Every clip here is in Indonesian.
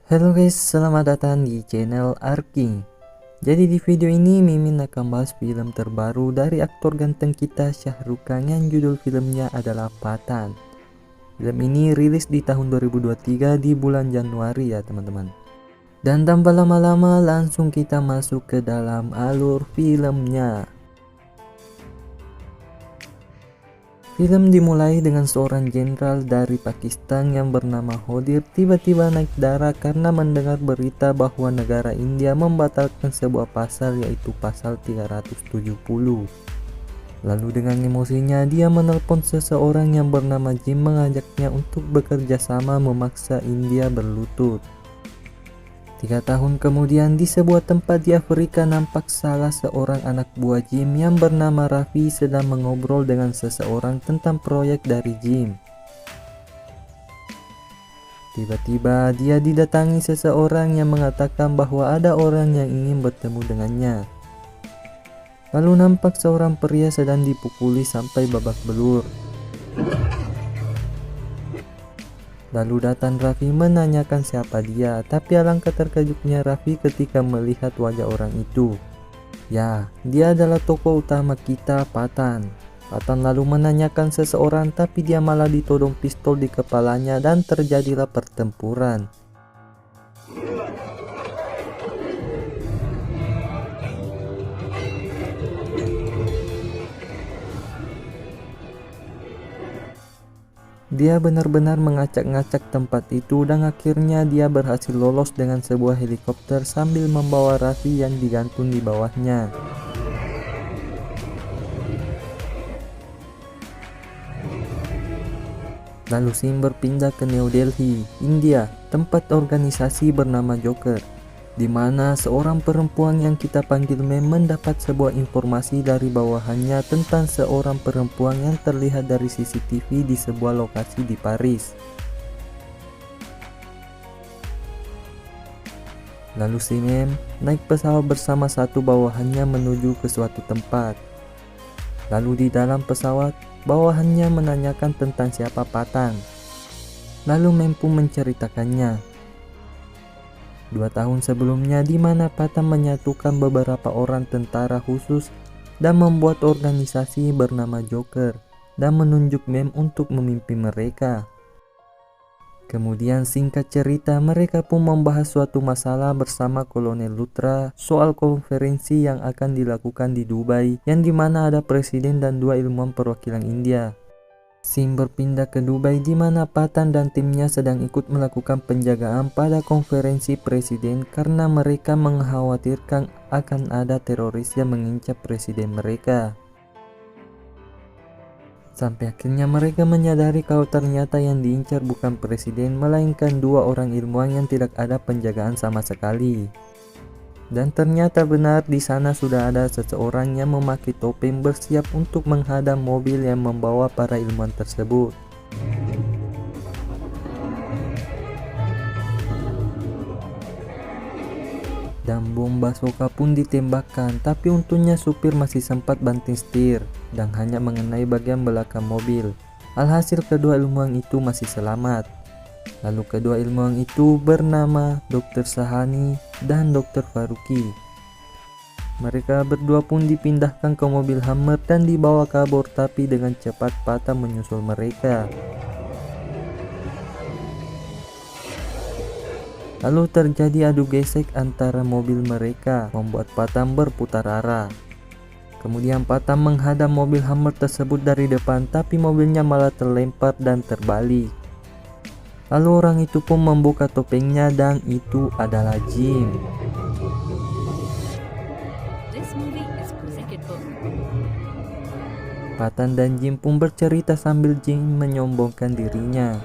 Halo guys, selamat datang di channel Arking. Jadi di video ini Mimin akan bahas film terbaru dari aktor ganteng kita Shah Rukh Khan yang judul filmnya adalah Pathan. Film ini rilis di tahun 2023 di bulan Januari ya teman-teman. Dan tanpa lama-lama langsung kita masuk ke dalam alur filmnya. Film dimulai dengan seorang jenderal dari Pakistan yang bernama Hodir tiba-tiba naik darah karena mendengar berita bahwa negara India membatalkan sebuah pasal, yaitu pasal 370. Lalu dengan emosinya dia menelpon seseorang yang bernama Jim mengajaknya untuk bekerja sama memaksa India berlutut. 3 tahun kemudian di sebuah tempat di Afrika nampak salah seorang anak buah Jim yang bernama Raffi sedang mengobrol dengan seseorang tentang proyek dari Jim. Tiba-tiba dia didatangi seseorang yang mengatakan bahwa ada orang yang ingin bertemu dengannya. Lalu nampak seorang pria sedang dipukuli sampai babak belur. Lalu datang Raffi menanyakan siapa dia, tapi alangkah terkejutnya Raffi ketika melihat wajah orang itu. Ya, dia adalah tokoh utama kita, Pathan. Pathan lalu menanyakan seseorang, tapi dia malah ditodong pistol di kepalanya dan terjadilah pertempuran. Dia benar-benar mengacak-ngacak tempat itu dan akhirnya dia berhasil lolos dengan sebuah helikopter sambil membawa Raffi yang digantung di bawahnya. Lalu Sim berpindah ke New Delhi, India, tempat organisasi bernama Joker, di mana seorang perempuan yang kita panggil Mem mendapat sebuah informasi dari bawahannya tentang seorang perempuan yang terlihat dari CCTV di sebuah lokasi di Paris. Lalu si Mem naik pesawat bersama satu bawahannya menuju ke suatu tempat. Lalu di dalam pesawat, bawahannya menanyakan tentang siapa Pathan. Lalu Mem pun menceritakannya. 2 tahun sebelumnya di mana Pathan menyatukan beberapa orang tentara khusus dan membuat organisasi bernama Joker dan menunjuk Mem untuk memimpin mereka. Kemudian singkat cerita mereka pun membahas suatu masalah bersama Kolonel Luthra soal konferensi yang akan dilakukan di Dubai yang dimana ada presiden dan 2 ilmuwan perwakilan India. Sim berpindah ke Dubai di mana Pathan dan timnya sedang ikut melakukan penjagaan pada konferensi presiden karena mereka mengkhawatirkan akan ada teroris yang mengincar presiden mereka. Sampai akhirnya mereka menyadari kalau ternyata yang diincar bukan presiden melainkan 2 orang ilmuwan yang tidak ada penjagaan sama sekali. Dan ternyata benar di sana sudah ada seseorang yang memakai topeng bersiap untuk menghadang mobil yang membawa para ilmuwan tersebut. Dan bom basoka pun ditembakkan, tapi untungnya supir masih sempat banting setir dan hanya mengenai bagian belakang mobil. Alhasil kedua ilmuwan itu masih selamat. Lalu kedua ilmuwan itu bernama Dr. Sahani dan Dr. Faruqi. Mereka berdua pun dipindahkan ke mobil Hummer dan dibawa kabur, tapi dengan cepat Pathan menyusul mereka. Lalu terjadi adu gesek antara mobil mereka, membuat Pathan berputar arah. Kemudian Pathan menghadang mobil Hummer tersebut dari depan, tapi mobilnya malah terlempar dan terbalik. Lalu orang itu pun membuka topengnya dan itu adalah Jim. Pathan dan Jim pun bercerita sambil Jim menyombongkan dirinya.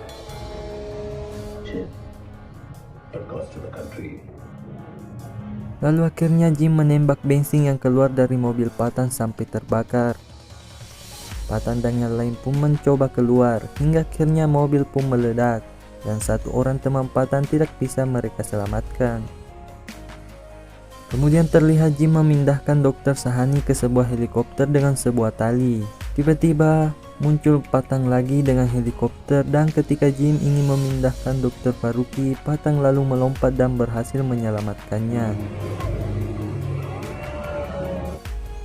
Lalu akhirnya Jim menembak bensin yang keluar dari mobil Pathan sampai terbakar. Pathan dan yang lain pun mencoba keluar hingga akhirnya mobil pun meledak. Dan 1 orang teman Pathan tidak bisa mereka selamatkan. Kemudian terlihat Jim memindahkan Dr. Sahani ke sebuah helikopter dengan sebuah tali. Tiba-tiba muncul Patang lagi dengan helikopter, dan ketika Jim ingin memindahkan Dr. Faruqi, Patang lalu melompat dan berhasil menyelamatkannya.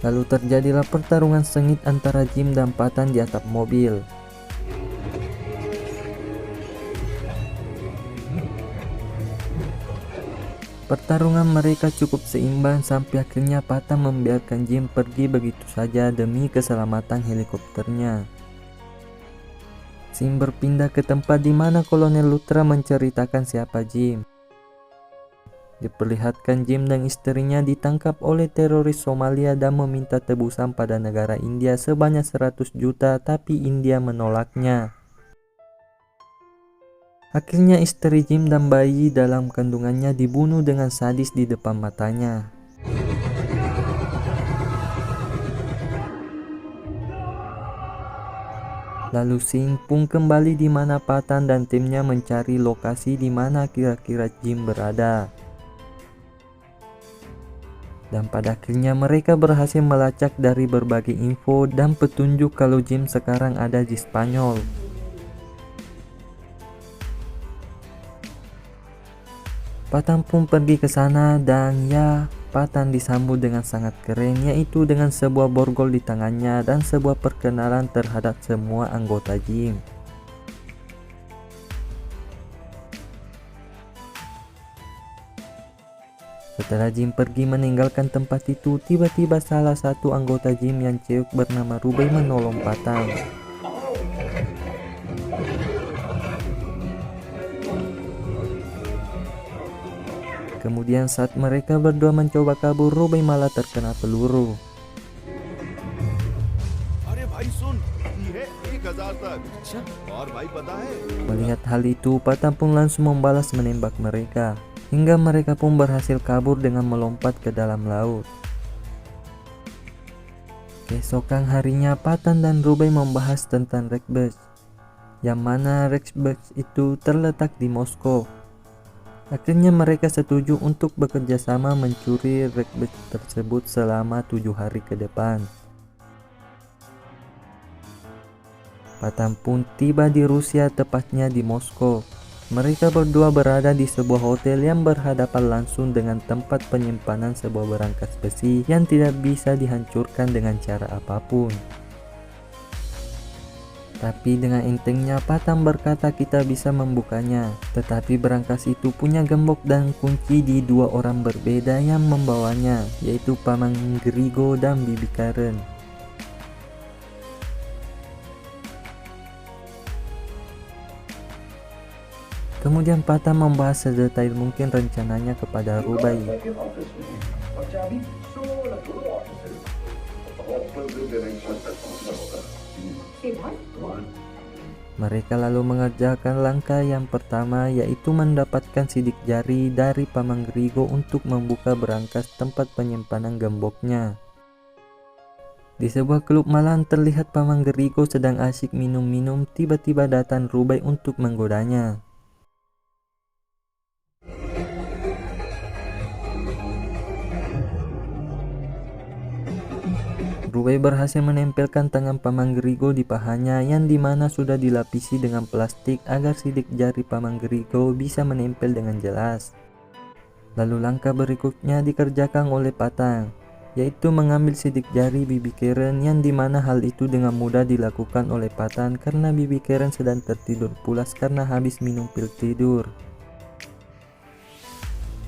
Lalu terjadilah pertarungan sengit antara Jim dan Patang di atap mobil. Pertarungan mereka cukup seimbang sampai akhirnya Patang membiarkan Jim pergi begitu saja demi keselamatan helikopternya. Scene berpindah ke tempat di mana Kolonel Luthra menceritakan siapa Jim. Diperlihatkan Jim dan istrinya ditangkap oleh teroris Somalia dan meminta tebusan pada negara India sebanyak 100 juta, tapi India menolaknya. Akhirnya istri Jim dan bayi dalam kandungannya dibunuh dengan sadis di depan matanya. Lalu scene pun kembali di mana Patang dan timnya mencari lokasi di mana kira-kira Jim berada. Dan pada akhirnya mereka berhasil melacak dari berbagai info dan petunjuk kalau Jim sekarang ada di Spanyol. Patang pun pergi ke sana dan ya, Patang disambut dengan sangat keren, yaitu dengan sebuah borgol di tangannya dan sebuah perkenalan terhadap semua anggota Jim. Setelah Jim pergi meninggalkan tempat itu, tiba-tiba salah satu anggota Jim yang cewek bernama Rubai menolong Patang. Kemudian saat mereka berdua mencoba kabur, Rubai malah terkena peluru. Melihat hal itu, Patang pun langsung membalas menembak mereka, hingga mereka pun berhasil kabur dengan melompat ke dalam laut. Keesokan harinya, Patang dan Rubai membahas tentang Rexburg, yang mana Rexburg itu terletak di Moskow. Akhirnya mereka setuju untuk bekerja sama mencuri Rexburg tersebut selama 7 hari ke depan. Patang pun tiba di Rusia, tepatnya di Moskow. Mereka berdua berada di sebuah hotel yang berhadapan langsung dengan tempat penyimpanan sebuah berangkas besi yang tidak bisa dihancurkan dengan cara apapun. Tapi dengan entengnya Patang berkata kita bisa membukanya, tetapi berangkas itu punya gembok dan kunci di 2 orang berbeda yang membawanya, yaitu Paman Grigo dan Bibi Karen. Kemudian Patang membahas sedetail mungkin rencananya kepada Rubai. Mereka lalu mengerjakan langkah yang pertama, yaitu mendapatkan sidik jari dari Paman Grigo untuk membuka berangkas tempat penyimpanan gemboknya. Di sebuah klub malam terlihat Paman Grigo sedang asyik minum-minum, tiba-tiba datang Rubai untuk menggodanya. Rubai berhasil menempelkan tangan Paman Grigo di pahanya, yang dimana sudah dilapisi dengan plastik agar sidik jari Paman Grigo bisa menempel dengan jelas. Lalu langkah berikutnya dikerjakan oleh Patang, yaitu mengambil sidik jari Bibi Karen, yang dimana hal itu dengan mudah dilakukan oleh Patang karena Bibi Karen sedang tertidur pulas karena habis minum pil tidur.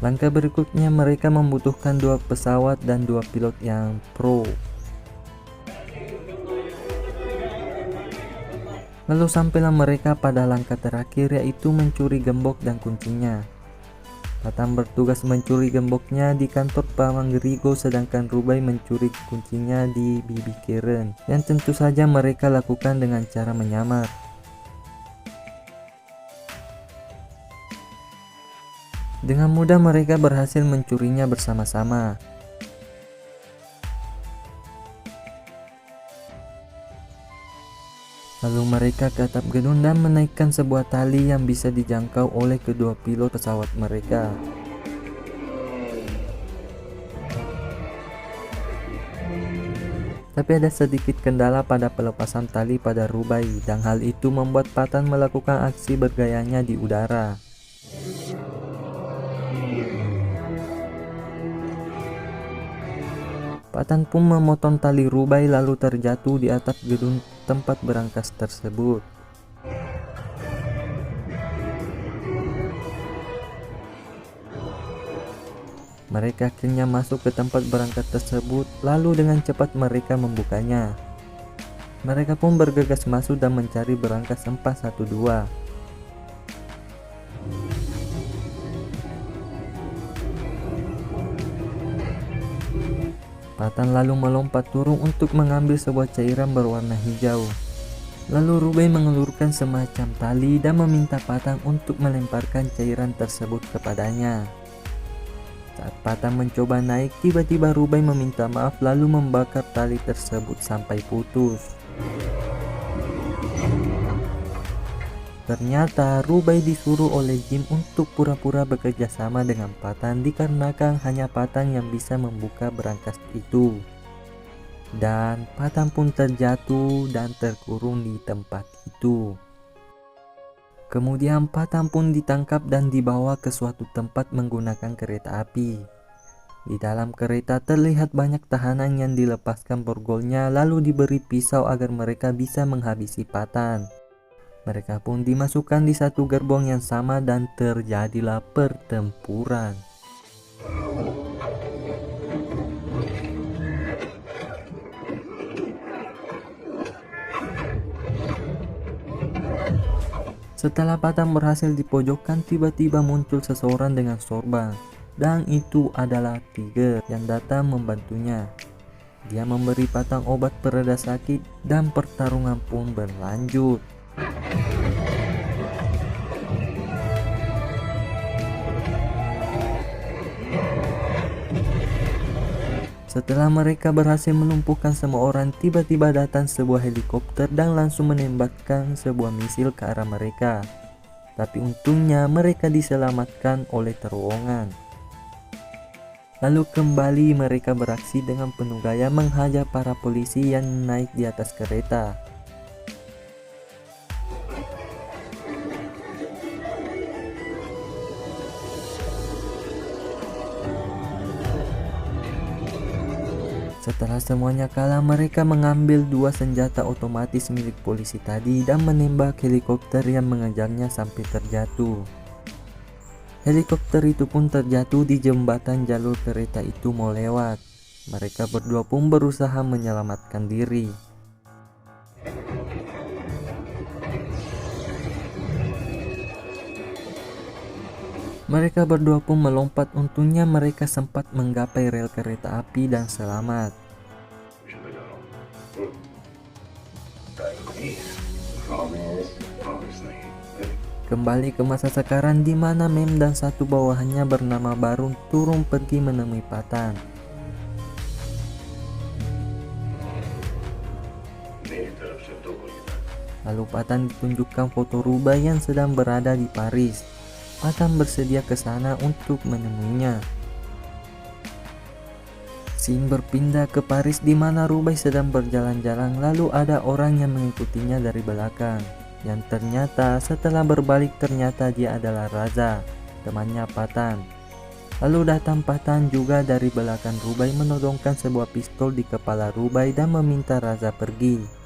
Langkah berikutnya mereka membutuhkan 2 pesawat dan 2 pilot yang pro. Lalu sampailah mereka pada langkah terakhir, yaitu mencuri gembok dan kuncinya. Patang bertugas mencuri gemboknya di kantor Paman Grigo, sedangkan Rubai mencuri kuncinya di Bibi Karen, yang tentu saja mereka lakukan dengan cara menyamar. Dengan mudah mereka berhasil mencurinya bersama-sama. Lalu mereka ke atap gedung dan menaikkan sebuah tali yang bisa dijangkau oleh kedua pilot pesawat mereka. Tapi ada sedikit kendala pada pelepasan tali pada Rubai, dan hal itu membuat Patan melakukan aksi bergayanya di udara. Patan pun memotong tali Rubai lalu terjatuh di atap gedung tempat berangkas tersebut. Mereka akhirnya masuk ke tempat berangkat tersebut, lalu dengan cepat mereka membukanya. Mereka pun bergegas masuk dan mencari berangkas 412. Patan lalu melompat turun untuk mengambil sebuah cairan berwarna hijau. Lalu Rubai mengelurkan semacam tali dan meminta Patan untuk melemparkan cairan tersebut kepadanya. Saat Patan mencoba naik, tiba-tiba Rubai meminta maaf lalu membakar tali tersebut sampai putus. Ternyata Rubai disuruh oleh Jim untuk pura-pura bekerja sama dengan Patan dikarenakan hanya Patan yang bisa membuka berangkas itu. Dan Patan pun terjatuh dan terkurung di tempat itu. Kemudian Patan pun ditangkap dan dibawa ke suatu tempat menggunakan kereta api. Di dalam kereta terlihat banyak tahanan yang dilepaskan borgolnya lalu diberi pisau agar mereka bisa menghabisi Patan. Mereka pun dimasukkan di satu gerbong yang sama dan terjadilah pertempuran. Setelah Patan berhasil dipojokkan, tiba-tiba muncul seseorang dengan sorban, dan itu adalah Tiger yang datang membantunya. Dia memberi Patan obat pereda sakit dan pertarungan pun berlanjut. Setelah mereka berhasil melumpuhkan semua orang, tiba-tiba datang sebuah helikopter dan langsung menembakkan sebuah misil ke arah mereka. Tapi untungnya mereka diselamatkan oleh terowongan. Lalu kembali mereka beraksi dengan penuh gaya menghajar para polisi yang naik di atas kereta. Setelah semuanya kalah, mereka mengambil dua senjata otomatis milik polisi tadi dan menembak helikopter yang mengejarnya sampai terjatuh. Helikopter itu pun terjatuh di jembatan jalur kereta itu mau lewat. Mereka berdua pun berusaha menyelamatkan diri. Mereka berdua pun melompat, untungnya mereka sempat menggapai rel kereta api dan selamat. Kembali ke masa sekarang di mana Mem dan satu bawahannya bernama Barun turun pergi menemui Patan. Lalu Patan ditunjukkan foto Rubai yang sedang berada di Paris. Patan bersedia ke sana untuk menemuinya. Scene berpindah ke Paris di mana Rubai sedang berjalan-jalan, lalu ada orang yang mengikutinya dari belakang. Yang ternyata setelah berbalik ternyata dia adalah Raza, temannya Patan. Lalu datang Patan juga dari belakang Rubai menodongkan sebuah pistol di kepala Rubai dan meminta Raza pergi.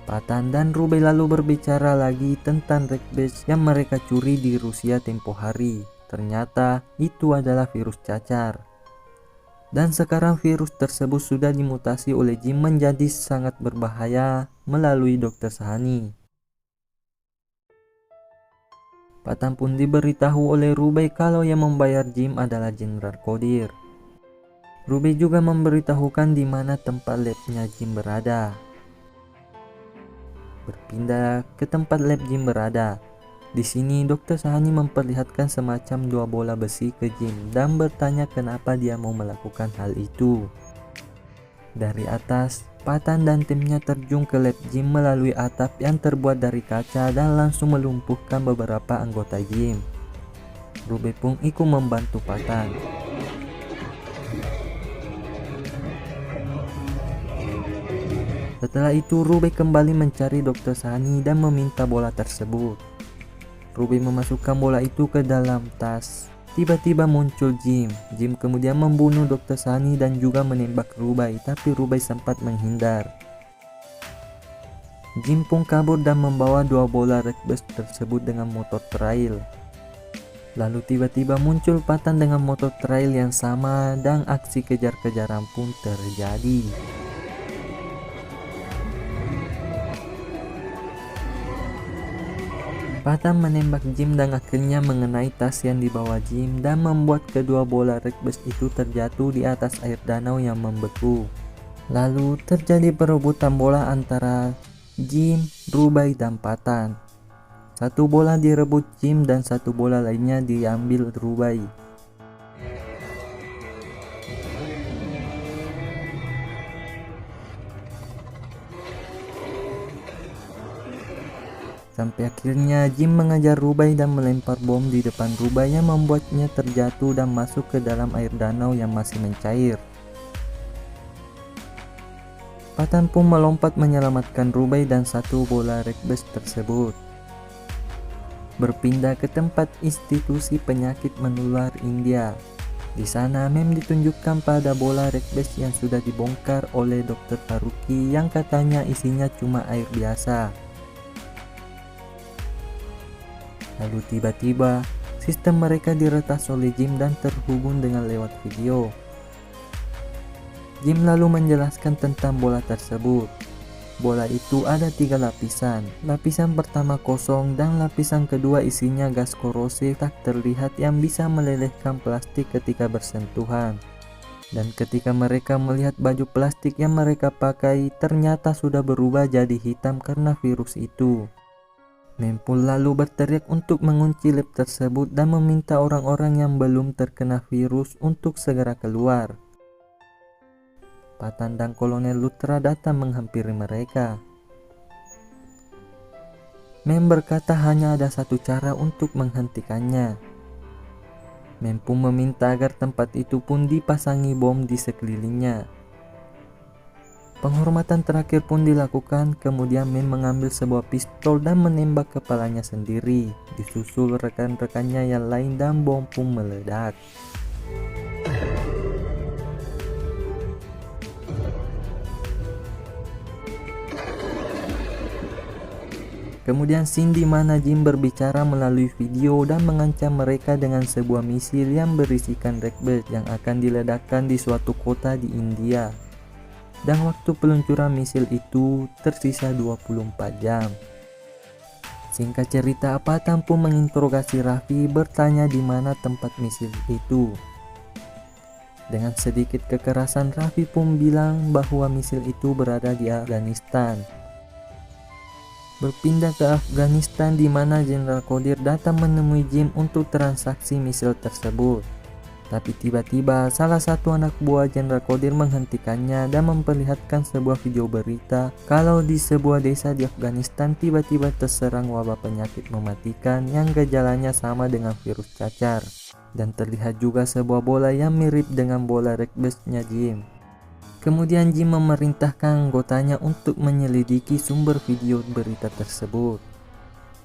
Patan dan Rubai lalu berbicara lagi tentang Red Badge yang mereka curi di Rusia tempo hari. Ternyata itu adalah virus cacar. Dan sekarang virus tersebut sudah dimutasi oleh Jim menjadi sangat berbahaya melalui Dr. Sahani. Patan pun diberitahu oleh Rubai kalau yang membayar Jim adalah Jenderal Kodir. Rubai juga memberitahukan di mana tempat labnya Jim berada. Berpindah ke tempat lab Jim berada. Di sini Dr. Sahani memperlihatkan semacam dua bola besi ke Jim dan bertanya kenapa dia mau melakukan hal itu. Dari atas, Patan dan timnya terjun ke lab Jim melalui atap yang terbuat dari kaca dan langsung melumpuhkan beberapa anggota Jim. Rubai pun ikut membantu Patan. Setelah itu Rubai kembali mencari Dr. Sani dan meminta bola tersebut. Rubai memasukkan bola itu ke dalam tas. Tiba-tiba muncul Jim. Jim kemudian membunuh Dr. Sani dan juga menembak Rubai, tapi Rubai sempat menghindar. Jim pun kabur dan membawa 2 bola Redbus tersebut dengan motor trail. Lalu tiba-tiba muncul Patan dengan motor trail yang sama dan aksi kejar-kejaran pun terjadi. Patan menembak Jim dan akhirnya mengenai tas yang dibawa Jim dan membuat kedua bola Redbus itu terjatuh di atas air danau yang membeku. Lalu terjadi perebutan bola antara Jim, Rubai, dan Patan. 1 bola direbut Jim dan 1 bola lainnya diambil Rubai. Sampai akhirnya Jim mengejar Rubai dan melempar bom di depan Rubai yang membuatnya terjatuh dan masuk ke dalam air danau yang masih mencair. Patan pun melompat menyelamatkan Rubai dan 1 bola Redbus tersebut. Berpindah ke tempat institusi penyakit menular India. Di sana Mem ditunjukkan pada bola Redbus yang sudah dibongkar oleh Dr. Faruqi yang katanya isinya cuma air biasa. Lalu tiba-tiba sistem mereka diretas oleh Jim dan terhubung dengan lewat video. Jim lalu menjelaskan tentang bola tersebut. Bola itu ada 3 lapisan. Lapisan pertama kosong dan lapisan kedua isinya gas korosif tak terlihat yang bisa melelehkan plastik ketika bersentuhan. Dan ketika mereka melihat baju plastik yang mereka pakai ternyata sudah berubah jadi hitam karena virus itu. Mem pun lalu berteriak untuk mengunci lab tersebut dan meminta orang-orang yang belum terkena virus untuk segera keluar. Patan dan Kolonel Luthra datang menghampiri mereka. Mem berkata hanya ada 1 cara untuk menghentikannya. Mem pun meminta agar tempat itu pun dipasangi bom di sekelilingnya. Penghormatan terakhir pun dilakukan, kemudian Mem mengambil sebuah pistol dan menembak kepalanya sendiri. Disusul rekan-rekannya yang lain dan bom pun meledak. Kemudian scene di mana Jim berbicara melalui video dan mengancam mereka dengan sebuah misil yang berisikan Redbus yang akan diledakkan di suatu kota di India. Dan waktu peluncuran misil itu tersisa 24 jam. Singkat cerita, Patan pun menginterogasi Raffi bertanya di mana tempat misil itu. Dengan sedikit kekerasan, Raffi pun bilang bahwa misil itu berada di Afghanistan. Berpindah ke Afghanistan di mana Jenderal Qadir datang menemui Jim untuk transaksi misil tersebut. Tapi tiba-tiba salah satu anak buah Jenderal Qadir menghentikannya dan memperlihatkan sebuah video berita kalau di sebuah desa di Afghanistan tiba-tiba terserang wabah penyakit mematikan yang gejalanya sama dengan virus cacar. Dan terlihat juga sebuah bola yang mirip dengan bola Redbusnya Jim. Kemudian Jim memerintahkan anggotanya untuk menyelidiki sumber video berita tersebut.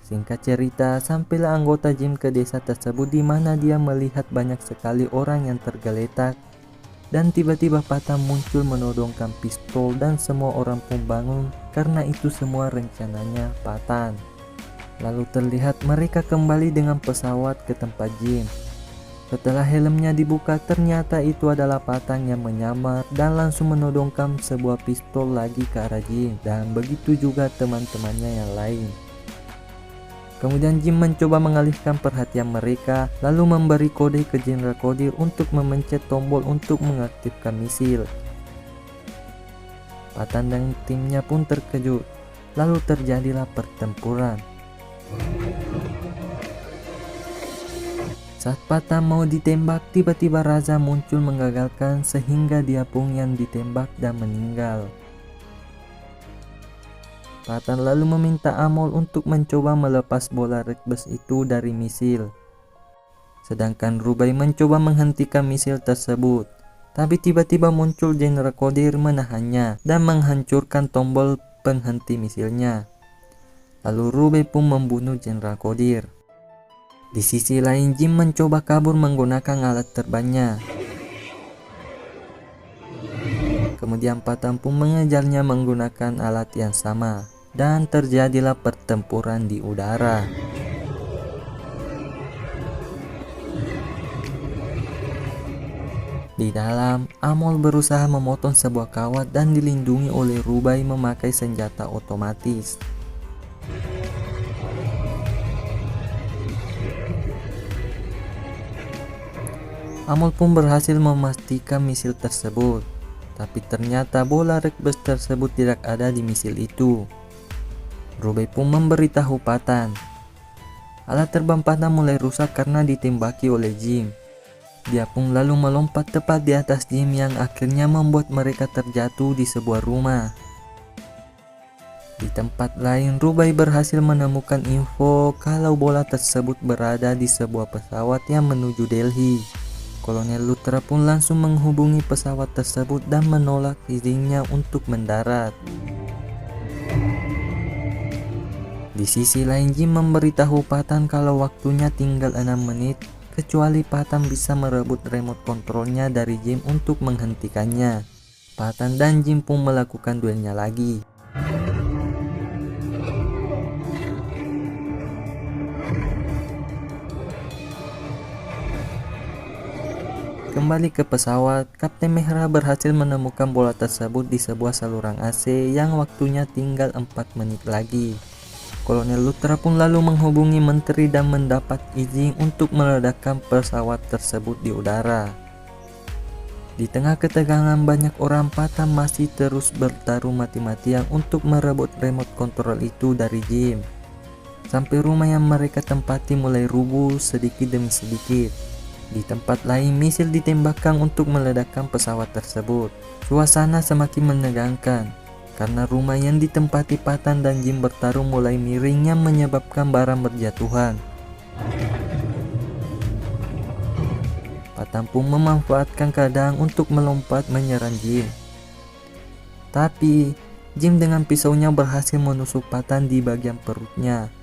Singkat cerita, sampailah anggota Jim ke desa tersebut di mana dia melihat banyak sekali orang yang tergeletak. Dan tiba-tiba Patan muncul menodongkan pistol dan semua orang pun bangun karena itu semua rencananya Patan. Lalu terlihat mereka kembali dengan pesawat ke tempat Jim. Setelah helmnya dibuka ternyata itu adalah Patan yang menyamar dan langsung menodongkan sebuah pistol lagi ke arah Jim. Dan begitu juga teman-temannya yang lain. Kemudian Jim mencoba mengalihkan perhatian mereka, lalu memberi kode ke Jenderal Qadir untuk memencet tombol untuk mengaktifkan misil. Patan dan timnya pun terkejut, lalu terjadilah pertempuran. Saat Patan mau ditembak, tiba-tiba Raza muncul menggagalkan sehingga dia pun yang ditembak dan meninggal. Patan lalu meminta Amol untuk mencoba melepas bola Redbus itu dari misil. Sedangkan Rubai mencoba menghentikan misil tersebut. Tapi tiba-tiba muncul Jenderal Qadir menahannya dan menghancurkan tombol penghenti misilnya. Lalu Ruby pun membunuh Jenderal Qadir. Di sisi lain, Jim mencoba kabur menggunakan alat terbangnya. Kemudian Pathan pun mengejarnya menggunakan alat yang sama, dan terjadilah pertempuran di udara. Di dalam, Amol berusaha memotong sebuah kawat dan dilindungi oleh Ruby memakai senjata otomatis. Amol pun berhasil memastikan misil tersebut, tapi ternyata bola Rex tersebut tidak ada di misil itu. Ruby pun memberitahu Pathan. Alat terbang Pathan mulai rusak karena ditembaki oleh Jim. Dia pun lalu melompat tepat di atas Jim yang akhirnya membuat mereka terjatuh di sebuah rumah. Di tempat lain, Ruby berhasil menemukan info kalau bola tersebut berada di sebuah pesawat yang menuju Delhi. Kolonel Luthra pun langsung menghubungi pesawat tersebut dan menolak izinnya untuk mendarat. Di sisi lain, Jim memberitahu Pathan kalau waktunya tinggal 6 menit, kecuali Pathan bisa merebut remote kontrolnya dari Jim untuk menghentikannya. Pathan dan Jim pun melakukan duelnya lagi. Kembali ke pesawat, Kapten Mehra berhasil menemukan bola tersebut di sebuah saluran AC yang waktunya tinggal 4 menit lagi. Kolonel Luthra pun lalu menghubungi menteri dan mendapat izin untuk meledakkan pesawat tersebut di udara. Di tengah ketegangan banyak orang, Pathan masih terus bertarung mati-matian untuk merebut remote control itu dari Jim. Sampai rumah yang mereka tempati mulai rubuh sedikit demi sedikit. Di tempat lain, misil ditembakkan untuk meledakkan pesawat tersebut. Suasana semakin menegangkan, karena rumah yang ditempati Pathan dan Jim bertarung mulai miring yang menyebabkan barang berjatuhan. Pathan pun memanfaatkan keadaan untuk melompat menyerang Jim. Tapi, Jim dengan pisaunya berhasil menusuk Pathan di bagian perutnya.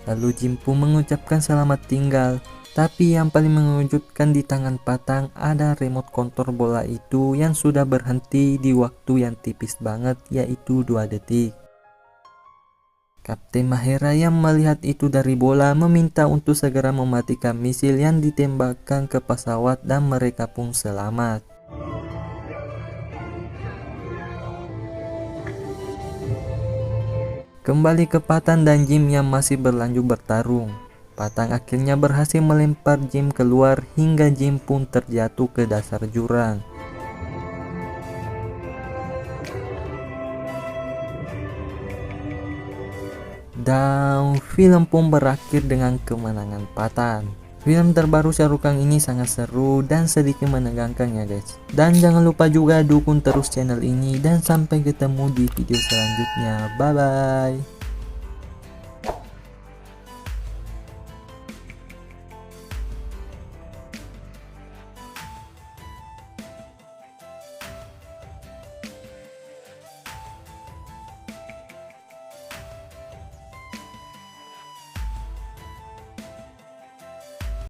Lalu Jim pun mengucapkan selamat tinggal. Tapi yang paling mengejutkan, di tangan Pathan ada remote kontrol bola itu yang sudah berhenti di waktu yang tipis banget, yaitu 2 detik. Kapten Mehra yang melihat itu dari bola meminta untuk segera mematikan misil yang ditembakkan ke pesawat dan mereka pun selamat. Kembali ke Pathan dan Jim yang masih berlanjut bertarung. Pathan akhirnya berhasil melempar Jim keluar hingga Jim pun terjatuh ke dasar jurang. Dan film pun berakhir dengan kemenangan Pathan. Film terbaru Shah Rukh Khan ini sangat seru dan sedikit menegangkan ya guys. Dan jangan lupa juga dukung terus channel ini dan sampai ketemu di video selanjutnya. Bye bye.